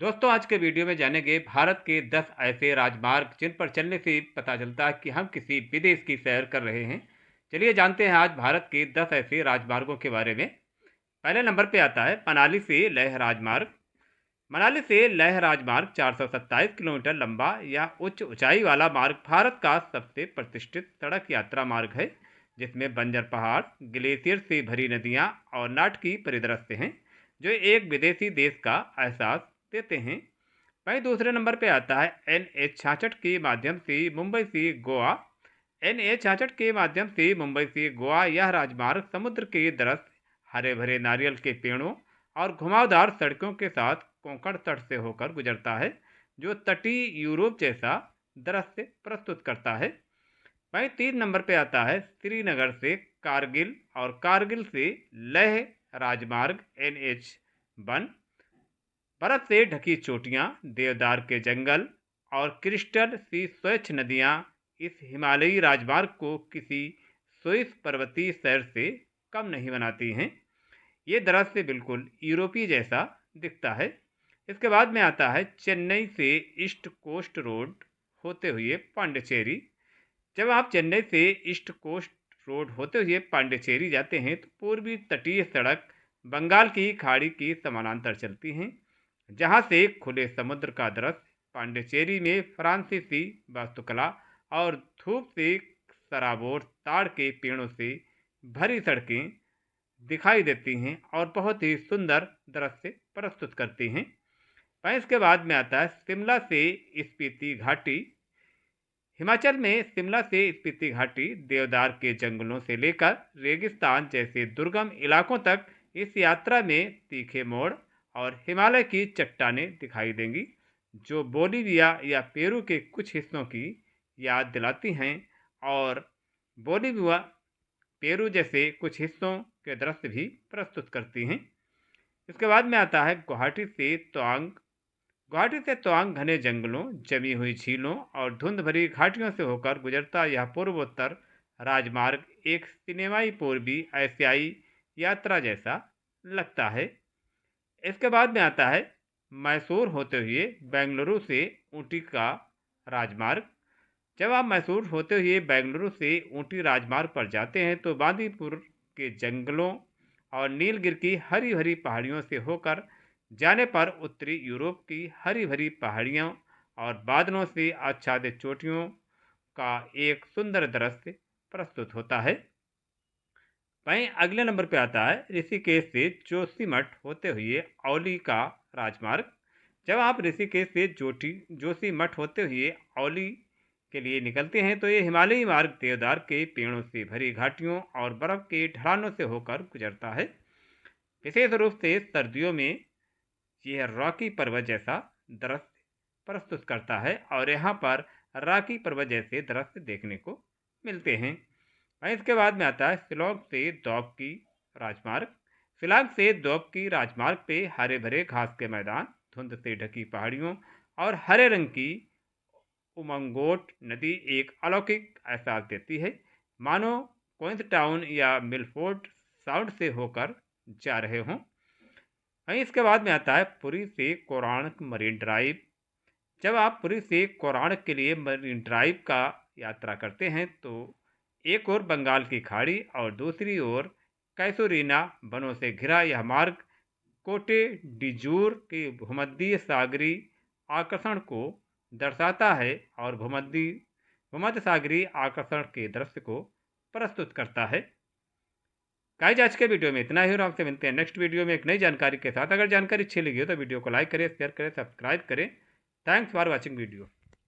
दोस्तों, आज के वीडियो में जानेंगे भारत के 10 ऐसे राजमार्ग जिन पर चलने से पता चलता है कि हम किसी विदेश की सैर कर रहे हैं। चलिए जानते हैं आज भारत के 10 ऐसे राजमार्गों के बारे में। पहले नंबर पे आता है मनाली से लेह राजमार्ग। मनाली से लेह राजमार्ग 427 किलोमीटर लंबा या उच्च ऊंचाई वाला मार्ग भारत का सबसे प्रतिष्ठित सड़क यात्रा मार्ग है, जिसमें बंजर पहाड़, ग्लेशियर से भरी नदियां और नाटकीय परिदृश्य हैं, जो एक विदेशी देश का एहसास देते हैं। वहीं दूसरे नंबर पे आता है NH 66 के माध्यम से मुंबई से गोवा। NH 66 के माध्यम से मुंबई से गोवा यह राजमार्ग समुद्र के दृश्य, हरे भरे नारियल के पेड़ों और घुमावदार सड़कों के साथ कोंकण तट से होकर गुजरता है, जो तटीय यूरोप जैसा दृश्य प्रस्तुत करता है। वहीं 3 नंबर पे आता है श्रीनगर से कारगिल और कारगिल से लेह राजमार्ग NH 1। बर्फ से ढकी चोटियां, देवदार के जंगल और क्रिस्टल सी स्वच्छ नदियां इस हिमालयी राजमार्ग को किसी स्विस पर्वतीय शहर से कम नहीं बनाती हैं। ये दृश्य बिल्कुल यूरोपीय जैसा दिखता है। इसके बाद में आता है चेन्नई से ईस्ट कोस्ट रोड होते हुए पांडिचेरी। जब आप चेन्नई से ईस्ट कोस्ट रोड होते हुए पांडिचेरी जाते हैं तो पूर्वी तटीय सड़क बंगाल की खाड़ी की समानांतर चलती हैं, जहां से खुले समुद्र का दृश्य पांडिचेरी में फ्रांसीसी वास्तुकला और धूप से सराबोर ताड़ के पेड़ों से भरी सड़कें दिखाई देती हैं और बहुत ही सुंदर दृश्य प्रस्तुत करती हैं। वहीं इसके बाद में आता है शिमला से स्पीति घाटी। हिमाचल में शिमला से स्पीति घाटी देवदार के जंगलों से लेकर रेगिस्तान जैसे दुर्गम इलाकों तक इस यात्रा में तीखे मोड़ और हिमालय की चट्टानें दिखाई देंगी, जो बोलीविया या पेरू के कुछ हिस्सों की याद दिलाती हैं और बोलीविया पेरू जैसे कुछ हिस्सों के दृश्य भी प्रस्तुत करती हैं। इसके बाद में आता है गुवाहाटी से तवांग। गुवाहाटी से तवांग घने जंगलों, जमी हुई झीलों और धुंध भरी घाटियों से होकर गुजरता यह पूर्वोत्तर राजमार्ग एक सिनेमाई पूर्वी एशियाई यात्रा जैसा लगता है। इसके बाद में आता है मैसूर होते हुए बेंगलुरु से ऊटी का राजमार्ग। जब आप मैसूर होते हुए बेंगलुरु से ऊटी राजमार्ग पर जाते हैं तो बांदीपुर के जंगलों और नीलगिरी की हरी भरी पहाड़ियों से होकर जाने पर उत्तरी यूरोप की हरी भरी पहाड़ियों और बादलों से आच्छादित चोटियों का एक सुंदर दृश्य प्रस्तुत होता है। वहीं अगले नंबर पे आता है ऋषिकेश से जोशीमठ होते हुए औली का राजमार्ग। जब आप ऋषिकेश से जोशीमठ होते हुए औली के लिए निकलते हैं तो ये हिमालयी मार्ग देवदार के पेड़ों से भरी घाटियों और बर्फ के ढलानों से होकर गुजरता है। विशेष रूप से सर्दियों में यह रॉकी पर्वत जैसा दृश्य प्रस्तुत करता है और यहाँ पर रॉकी पर्वत जैसे दृश्य देखने को मिलते हैं। वहीं इसके बाद में आता है शिलोंग से दोब की राजमार्ग। शिलोंग से दोब की राजमार्ग पे हरे भरे घास के मैदान, धुंध से ढकी पहाड़ियों और हरे रंग की उमंगोट नदी एक अलौकिक एहसास देती है, मानो क्वींस टाउन या मिलफोर्ड साउंड से होकर जा रहे हों। वहीं इसके बाद में आता है पुरी से कोणार्क मरीन ड्राइव। जब आप पुरी से कोणार्क के लिए मरीन ड्राइव का यात्रा करते हैं तो एक ओर बंगाल की खाड़ी और दूसरी ओर कैसुरीना वनों से घिरा यह मार्ग कोटे डिजूर के भूमध्य सागरी आकर्षण को दर्शाता है और भूमध्य सागरी आकर्षण के दृश्य को प्रस्तुत करता है। गाइस, आज के वीडियो में इतना ही और आपसे मिलते हैं नेक्स्ट वीडियो में एक नई जानकारी के साथ। अगर जानकारी अच्छी लगी हो तो वीडियो को लाइक करें, शेयर करें, सब्सक्राइब करें। Thanks for watching video.